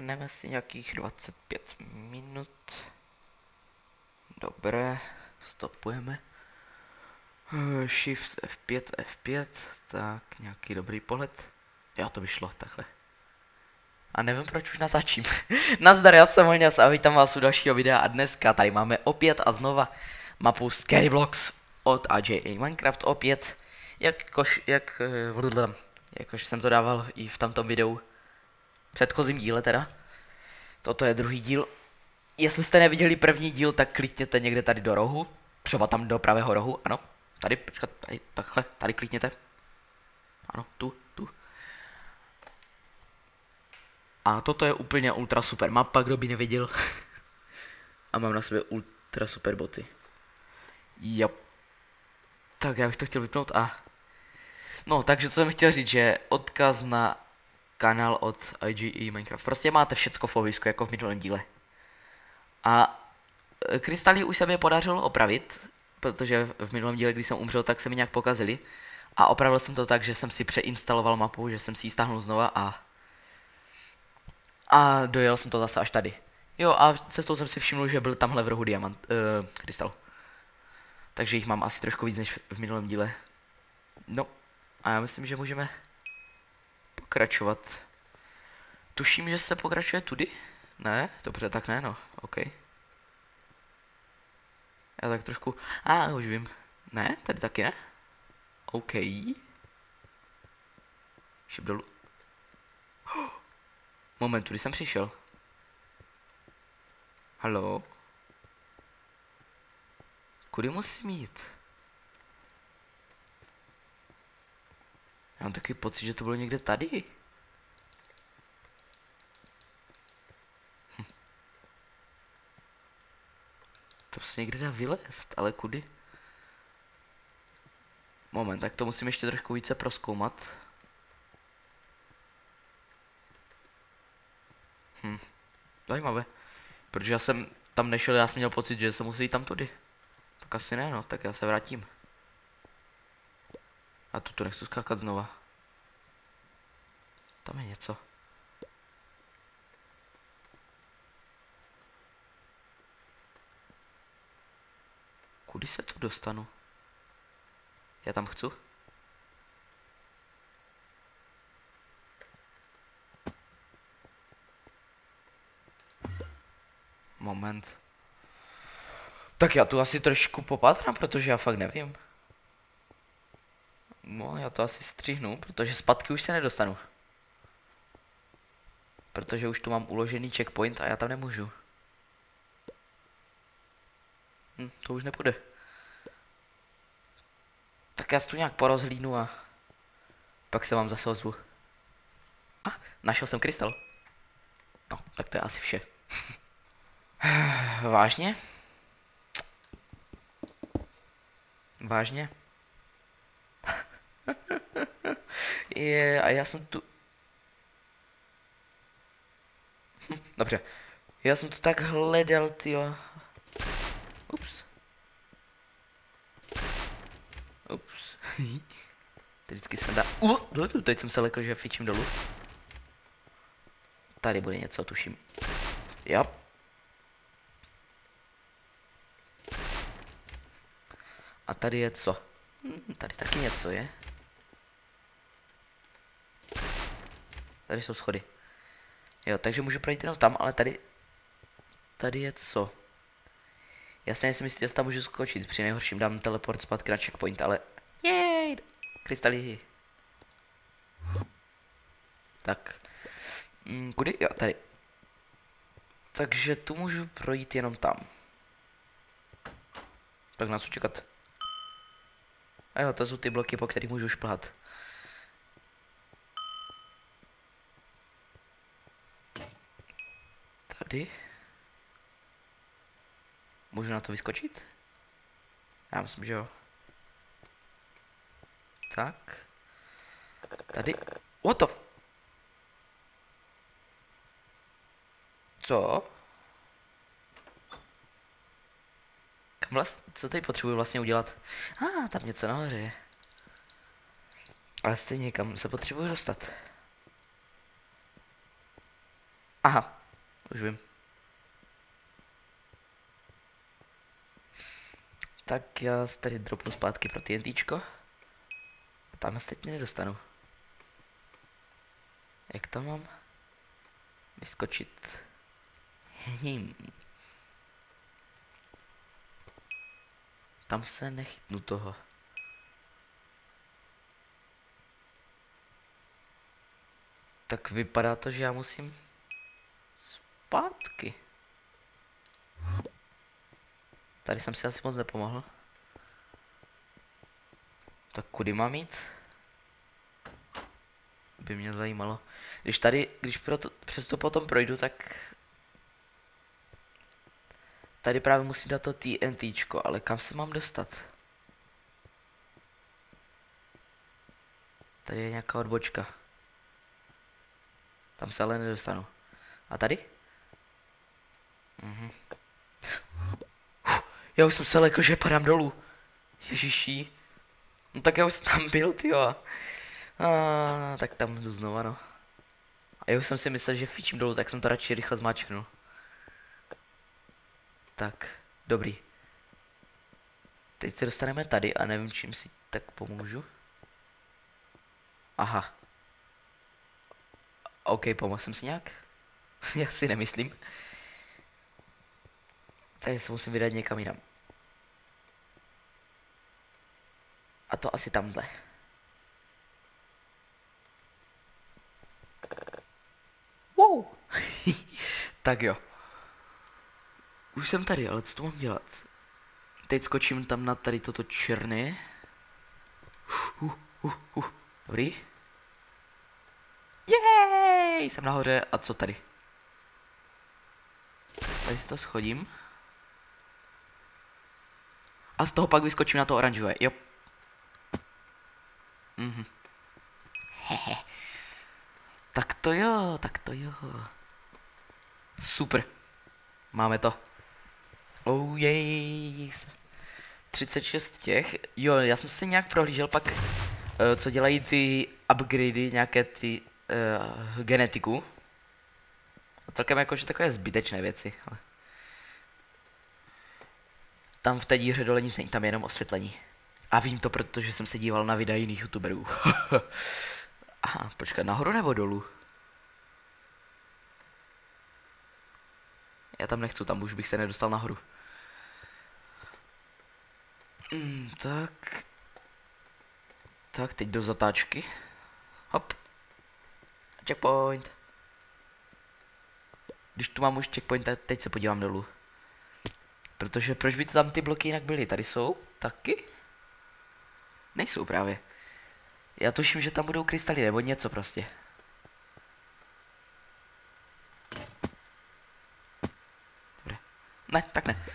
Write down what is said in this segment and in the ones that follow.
zapneme si nějakých 25 minut. Dobré, stopujeme. Shift F5, F5, tak nějaký dobrý pohled. Jo, to by šlo takhle. A nevím, proč už natáčím. Nazdar, já jsem Honjas a vítám vás u dalšího videa a dneska tady máme opět a znova mapu Scary Blocks od AJA Minecraft opět. Jakož jsem to dával i v tomto videu. Předchozím díle teda. Toto je druhý díl. Jestli jste neviděli první díl, tak klikněte někde tady do rohu. Třeba tam do pravého rohu, ano. Tady, počkat, tady, takhle, tady klikněte. Ano, tu. A toto je úplně ultra super mapa, kdo by nevěděl. A mám na sebe ultra super boty. Jo. Tak já bych to chtěl vypnout a... No, takže co jsem chtěl říct, že odkaz na kanál od AJA Minecraft. Prostě máte všecko v popisku, jako v minulém díle. A krystaly už se mi podařilo opravit, protože v minulém díle, když jsem umřel, tak se mi nějak pokazily. A opravil jsem to tak, že jsem si přeinstaloval mapu, že jsem si ji stáhnul znova a dojel jsem to zase až tady. Jo, a cestou jsem si všiml, že byl tamhle v rohu krystal. Takže jich mám asi trošku víc než v minulém díle. No, a já myslím, že můžeme pokračovat. Tuším, že se pokračuje tudy? Ne? Dobře, tak ne, no, ok. Já tak trošku... už vím. Ne, tady taky ne? OK. Šip dolů. Moment, tudy jsem přišel. Haló? Kudy musím jít? Já mám takový pocit, že to bylo někde tady. To se někde dá vylézt, ale kudy? Moment, tak to musím ještě trošku více prozkoumat. Zajímavé. Protože já jsem tam nešel, já jsem měl pocit, že se musí jít tam tudy. Tak asi ne, no, tak já se vrátím. A tu nechci skákat znova. Tam je něco. Kudy se tu dostanu? Já tam chci? Moment. Tak já tu asi trošku popátrám, protože já fakt nevím. No, já to asi střihnu, protože zpátky už se nedostanu. Protože už tu mám uložený checkpoint a já tam nemůžu. To už nepůjde. Tak já si tu nějak porozhlídnu a pak se vám zase ozvu. Našel jsem krystal. No, tak to je asi vše. Vážně? Vážně? A já jsem tu... Dobře. Já jsem to tak hledal, tyjo. Ups. Teď vždycky se dá... Teď jsem se lekl, že fičím dolů. Tady bude něco, tuším. Jo. A tady je co? Tady taky něco je. Tady jsou schody. Jo, takže můžu projít jenom tam, ale tady... Tady je co? Já si nejsem jistý, jestli tam můžu skočit. Při nejhorším dám teleport zpátky na checkpoint, ale... Jej! Krystaly. Tak. Kudy? Jo, tady. Takže tu můžu projít jenom tam. Tak na co čekat? A jo, to jsou ty bloky, po kterých můžu šplhat. Tady. Můžu na to vyskočit? Já myslím, že jo. Tak. Tady. What the... Co? Co tady potřebuji vlastně udělat? Tam něco nahoře je. Ale stejně kam se potřebuji dostat. Aha, už vím. Tak já si tady dropnu zpátky pro TNTčko. Tam se teď nedostanu. Jak to mám? Vyskočit. Tam se nechytnu toho. Tak vypadá to, že já musím zpátky. Tady jsem si asi moc nepomohl. Tak kudy mám jít? By mě zajímalo. Když přes to potom projdu, tak tady právě musím dát to TNTčko, ale kam se mám dostat? Tady je nějaká odbočka. Tam se ale nedostanu. A tady? Mhm. Já už jsem se lekl, že padám dolů. Ježiší. No tak já už jsem tam byl, tyjo. Tak tam jdu znova, no. A já už jsem si myslel, že fičím dolů, tak jsem to radši rychle zmáčknul. Tak, dobrý. Teď se dostaneme tady a nevím, čím si tak pomůžu. Aha. OK, pomohl jsem si nějak? Já si nemyslím. Takže se musím vydat někam jinam. A to asi tamhle. Wow. Tak jo. Už jsem tady, ale co to mám dělat? Teď skočím tam na tady toto černé. Dobrý. Jej, jsem nahoře. A co tady? Tady si to schodím. A z toho pak vyskočím na to oranžové, jo. Mhm. Hehe. Tak to jo, tak to jo. Super. Máme to. Oh jej. 36 těch. Jo, já jsem se nějak prohlížel pak, co dělají ty upgradey, nějaké ty genetiku. A celkem jakože takové zbytečné věci. Ale tam v té díře dole nic není, tam je jenom osvětlení. A vím to, protože jsem se díval na videa jiných youtuberů. Aha, počkat, nahoru nebo dolů? Já tam nechci, tam už bych se nedostal nahoru. Tak. Tak, teď do zatáčky. Hop. Checkpoint. Když tu mám už checkpoint, tak teď se podívám dolů. Protože proč by to tam ty bloky jinak byly? Tady jsou taky? Nejsou právě. Já tuším, že tam budou krystaly nebo něco prostě. Dobré. Ne, tak ne.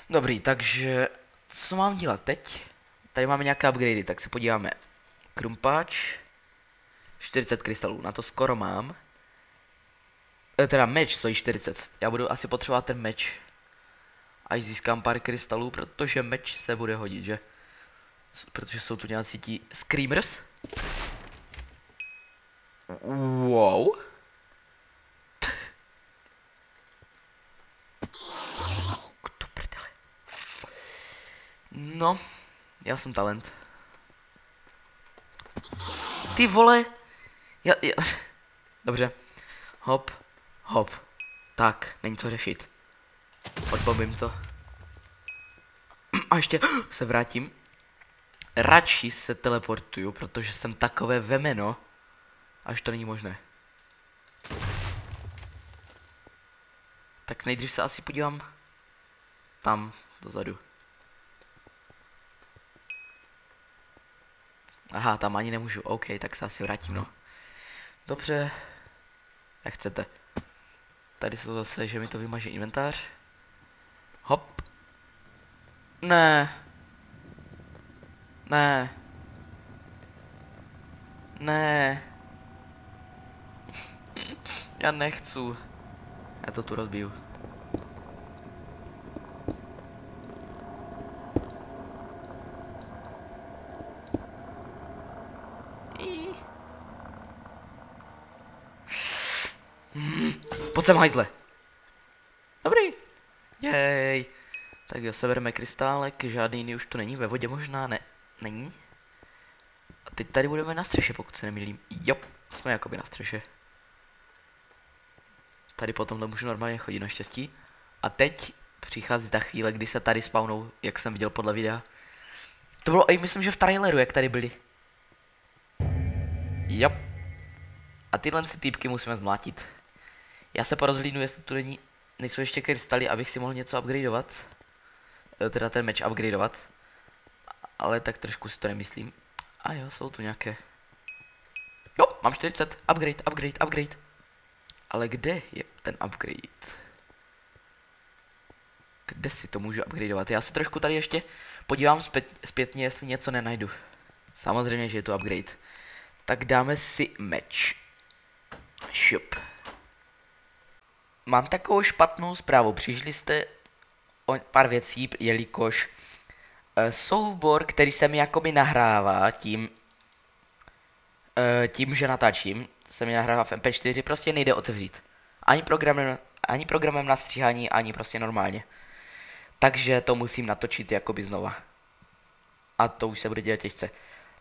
Dobrý, takže co mám dělat teď? Tady máme nějaké upgradey, tak se podíváme. Krumpáč. 40 krystalů, na to skoro mám. Teda meč stojí 40. Já budu asi potřebovat ten meč. Až získám pár krystalů, protože meč se bude hodit, že? Protože jsou tu nějací ti screamers. Wow. Kdo prdele. No, já jsem talent. Ty vole. Já. Dobře. Hop, hop. Tak, není co řešit. Odbobím to. A ještě se vrátím. Radši se teleportuju, protože jsem takové vemeno, až to není možné. Tak nejdřív se asi podívám tam, dozadu. Aha, tam ani nemůžu, OK, tak se asi vrátím, no. Dobře, jak chcete. Tady jsou zase, že mi to vymaže inventář. Hop. Ne. Ne. Ne. Já nechci. Já to tu rozbiju. Pojď sem, hajzle. Dobrý. Jej. Tak jo, sebereme krystálek, žádný jiný už tu není, ve vodě možná ne. Není. A teď tady budeme na střeše, pokud se nemýlím. Jo, jsme jakoby na střeše. Tady potom to můžu normálně chodit naštěstí. A teď přichází ta chvíle, kdy se tady spawnou, jak jsem viděl podle videa. To bylo i myslím, že v traileru, jak tady byli. Jo. A tyhle si týpky musíme zmlátit. Já se porozhlídnu, jestli tu nejsou ještě krystaly, abych si mohl něco upgradeovat. Teda ten meč upgradeovat. Ale tak trošku si to nemyslím. A jo, jsou tu nějaké. Jo, mám 40. Upgrade. Ale kde je ten upgrade? Kde si to můžu upgradeovat? Já se trošku tady ještě podívám zpětně, jestli něco nenajdu. Samozřejmě, že je to upgrade. Tak dáme si meč. Šup. Mám takovou špatnou zprávu. Přišli jste o pár věcí, jelikož soubor, který se mi jakoby nahrává tím, že natáčím, se mi nahrává v MP4, prostě nejde otevřít. Ani programem na stříhání, ani prostě normálně. Takže to musím natočit jakoby znova. A to už se bude dělat těžce.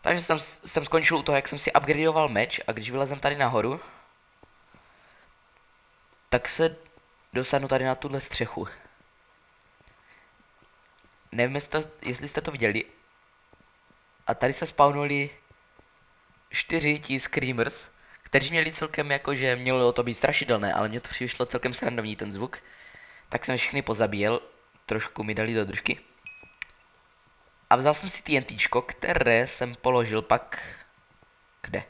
Takže jsem skončil u toho, jak jsem si upgradeoval meč, a když vylezem tady nahoru, tak se dostanu tady na tuhle střechu. Nevím, jestli jste to viděli. A tady se spawnuli 4 ti screamers, kteří měli celkem jakože mělo to být strašidelné, ale mně to přišlo celkem srandovní ten zvuk. Tak jsem všechny pozabíjel, trošku mi dali do držky. A vzal jsem si TNTčko, které jsem položil pak... Kde?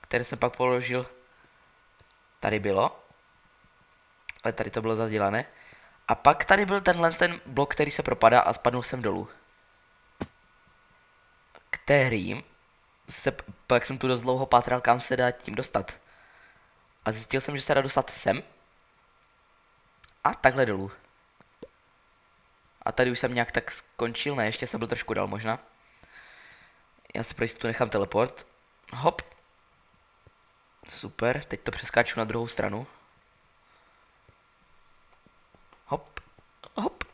Které jsem pak položil... Tady bylo. Ale tady to bylo zazdělané. A pak tady byl ten blok, který se propadá a spadnul jsem dolů. Kterým pak jsem tu dost dlouho pátral, kam se dá tím dostat. A zjistil jsem, že se dá dostat sem. A takhle dolů. A tady už jsem nějak tak skončil, ne, ještě jsem byl trošku dál možná. Já si pro jistotu nechám teleport. Hop. Super, teď to přeskáču na druhou stranu. Hop, hop,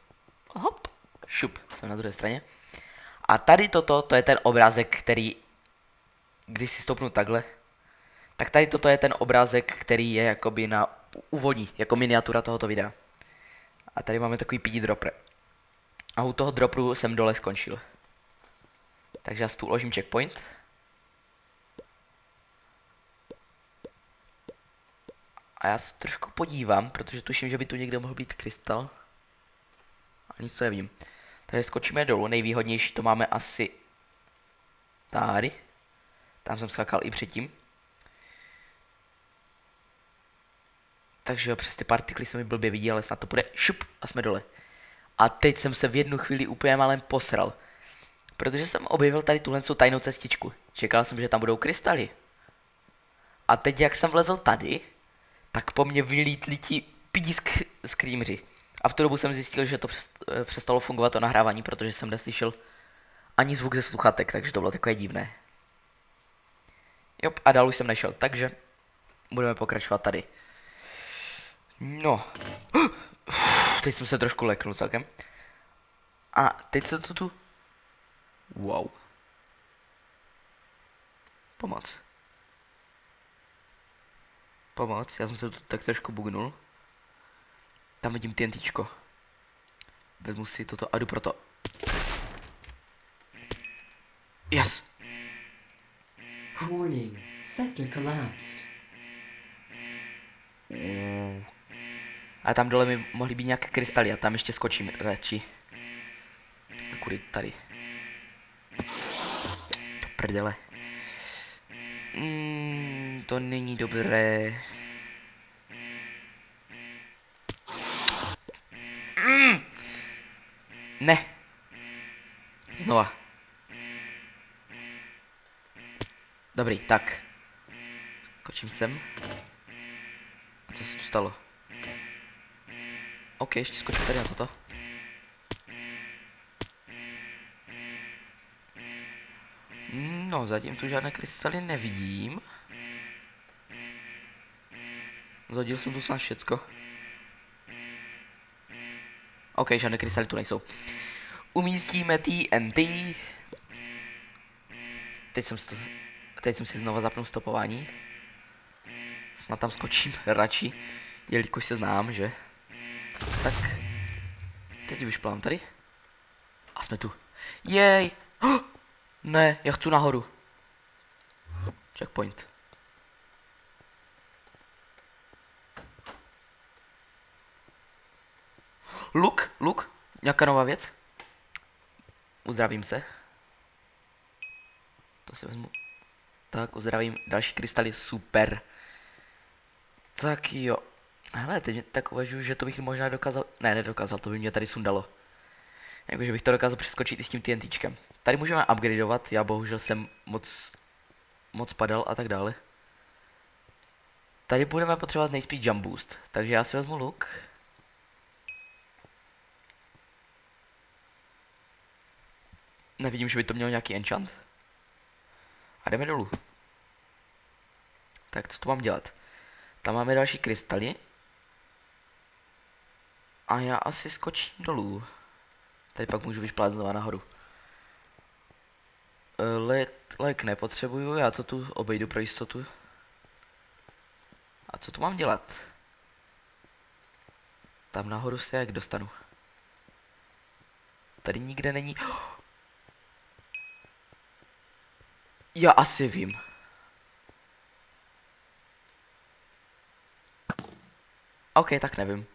hop. Šup, jsem na druhé straně. A tady to je ten obrázek, který, když si stoupnu takhle, tak tady toto je ten obrázek, který je jakoby na úvodní, jako miniatura tohoto videa. A tady máme takový PD dropper. A u toho dropru jsem dole skončil. Takže já si tu uložím checkpoint. A já se trošku podívám, protože tuším, že by tu někde mohl být krystal. A nic to nevím. Takže skočíme dolů, nejvýhodnější to máme asi tady. Tam jsem skákal i předtím. Takže jo, přes ty partikly se mi blbě vidí, ale snad to půjde. Šup, a jsme dole. A teď jsem se v jednu chvíli úplně málem posral. Protože jsem objevil tady tuhle tajnou cestičku. Čekal jsem, že tam budou krystaly. A teď, jak jsem vlezl tady, tak po mně vylítli ti pidi screameři. A v tu dobu jsem zjistil, že to přestalo fungovat to nahrávání, protože jsem neslyšel ani zvuk ze sluchatek, takže to bylo takové divné. Jop, a dál už jsem nešel, takže budeme pokračovat tady. No. Teď jsem se trošku leknul celkem. A teď se to tu... Wow. Pomoc. Já jsem se tu tak trošku bugnul. Tam vidím TNTčko. Vezmu si toto a jdu pro to. Yes. Warning. Sector collapsed. A tam dole mi mohly být nějaké krystaly a tam ještě skočím radši. Kudy tady. Do prdele. To není dobré. Ne. Znova. Dobrý, tak. Skočím sem. A co se tu stalo? OK, ještě skočím tady na toto. No, zatím tu žádné krystaly nevidím. Zhodil jsem tu snad všecko. OK, žádné krystaly tu nejsou. Umístíme TNT. Teď jsem si znova zapnul stopování. Snad tam skočím radši, jelikož se znám, že? Tak. Teď už plám tady. A jsme tu. Jej! Oh, ne, já chci nahoru. Checkpoint. Luk, nějaká nová věc? Uzdravím se. To si vezmu. Tak, uzdravím. Další krystaly, super. Tak jo. Hele, teď tak uvažuji, že to bych možná dokázal. Ne, nedokázal, to by mě tady sundalo. Jakože bych to dokázal přeskočit i s tím TNTčkem. Tady můžeme upgradeovat, já bohužel jsem moc padal a tak dále. Tady budeme potřebovat nejspíš jump boost, takže já si vezmu luk. Nevidím, že by to mělo nějaký enchant. A jdeme dolů. Tak co tu mám dělat? Tam máme další krystaly. A já asi skočím dolů. Tady pak můžu vyšplát znova nahoru. Lek nepotřebuju, já to tu obejdu pro jistotu. A co tu mám dělat? Tam nahoru se jak dostanu. Tady nikde není. Já asi vím. OK, tak nevím.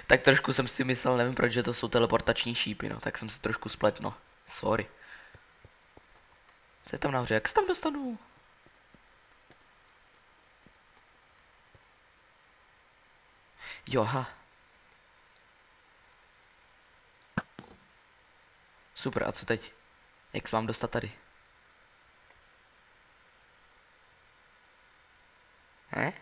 Tak trošku jsem si myslel, nevím proč, že to jsou teleportační šípy, no, tak jsem se trošku spletl, no. Sorry. Co je tam nahoře, jak se tam dostanu? Jo, aha. Super, a co teď? Jak se mám dostat tady? Ne?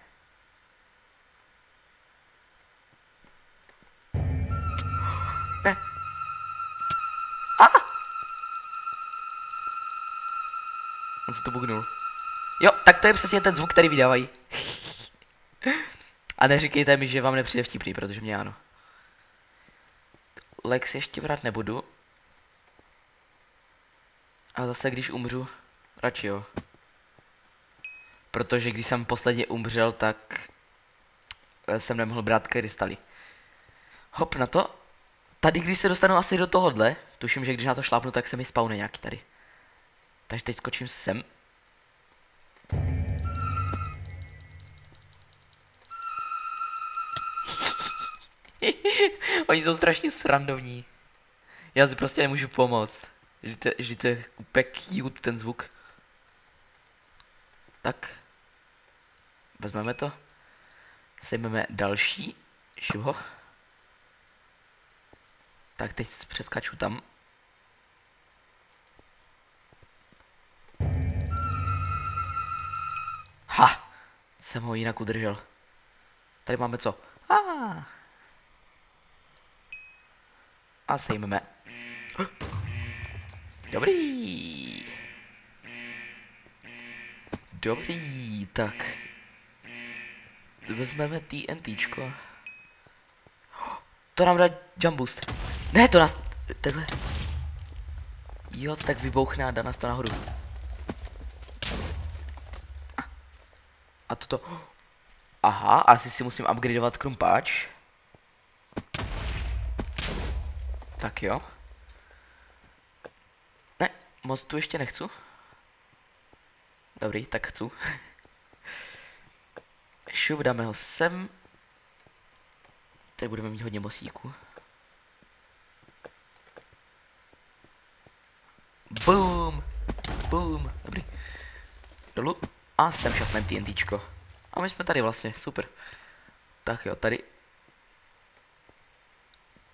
Ne. On se to bugnul. Jo, tak to je přesně ten zvuk, který vydávají. A neříkejte mi, že vám nepřijde vtipný, protože mě ano. Lex ještě brát nebudu. A zase když umřu, radši jo. Protože když jsem posledně umřel, tak jsem nemohl brát krystaly. Hop na to. Tady když se dostanu asi do tohohle, tuším, že když na to šlápnu, tak se mi spawne nějaký tady. Takže teď skočím sem. Oni jsou strašně srandovní. Já si prostě nemůžu pomoct. Že to je úplně cute ten zvuk. Tak. Vezmeme to. Sejmeme další. Šuho. Tak teď přeskaču tam. Ha! Jsem ho jinak udržel. Tady máme co? A sejmeme. Dobrý. Dobrý, tak. Vezmeme TNTčko. To nám dá jump boost. Ne, to nás... Tenhle. Jo, tak vybouchne a dá nás to nahoru. A toto... Aha, asi si musím upgradeovat krumpáč. Tak jo. Ne, moc tu ještě nechci. Dobrý, tak chci. Šup, dáme ho sem. Tady budeme mít hodně bosíků. Boom! Boom! Dobrý. Dolů. A sem šasneme TNTčko. A my jsme tady vlastně, super. Tak jo, tady.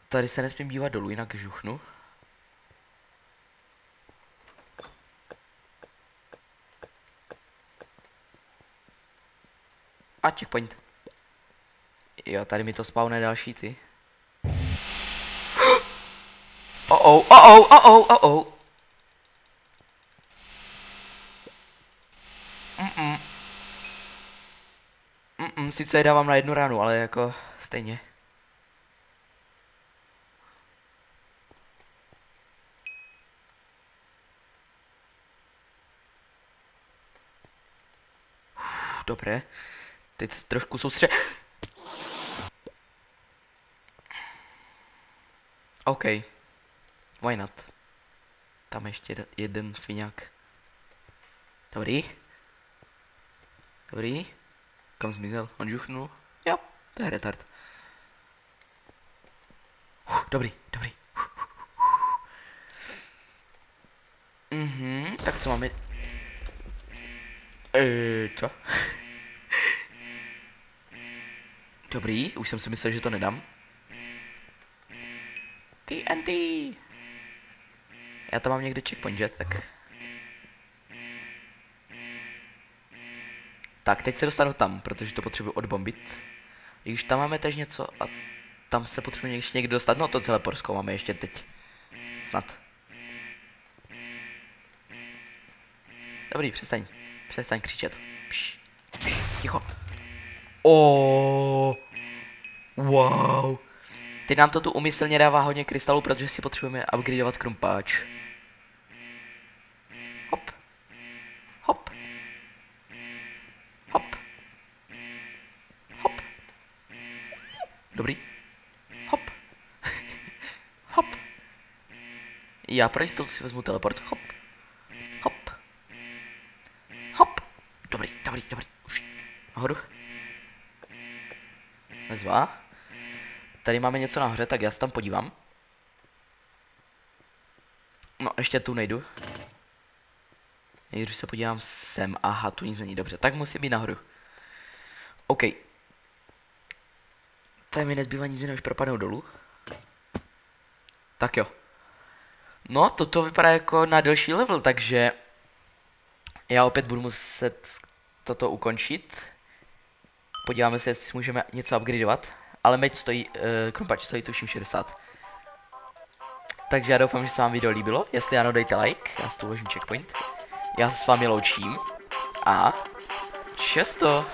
Tady se nesmím dívat dolů, jinak žuchnu. A checkpoint. Jo, tady mi to spawne další ty. Oh. Sice je dávám na 1 ránu, ale jako stejně. Dobré. Teď se trošku soustřed. OK. Why not? Tam ještě jeden sviňák. Dobrý. Dobrý. Kam zmizel? On žuchnul? Jo, to je retard. Dobrý, dobrý. Tak co máme? Co? Dobrý, už jsem si myslel, že to nedám. TNT. Já tam mám někde checkpoint jet, tak. Tak, teď se dostanu tam, protože to potřebuji odbombit. I když tam máme teď něco a tam se potřebuje ještě někde dostat. No to celé porozkoumáme ještě teď. Snad. Dobrý, přestaň. Přestaň křičet. Pš, pš, ticho. Wow. Teď nám to tu umyslně dává hodně krystalů, protože si potřebujeme upgradeovat krumpáč. Hop. Hop. Hop. Hop. Dobrý. Hop. Hop. Já pro jistotu si vezmu teleport. Hop. Hop. Hop. Dobrý, dobrý, dobrý. Už. Nahoru. Nezvá. Tady máme něco nahoře, tak já se tam podívám. No, ještě tu nejdu. Nejdřív se podívám sem. Aha, tu nic není, dobře. Tak musím být nahoru. OK. Tady mi nezbývá nic jiného, než propadnout dolů. Tak jo. No, toto vypadá jako na delší level, takže já opět budu muset toto ukončit. Podíváme se, jestli můžeme něco upgradeovat. Ale meč stojí, krumpač stojí tuším 60. Takže já doufám, že se vám video líbilo. Jestli ano, dejte like, já si tu uložím checkpoint. Já se s vámi loučím a často.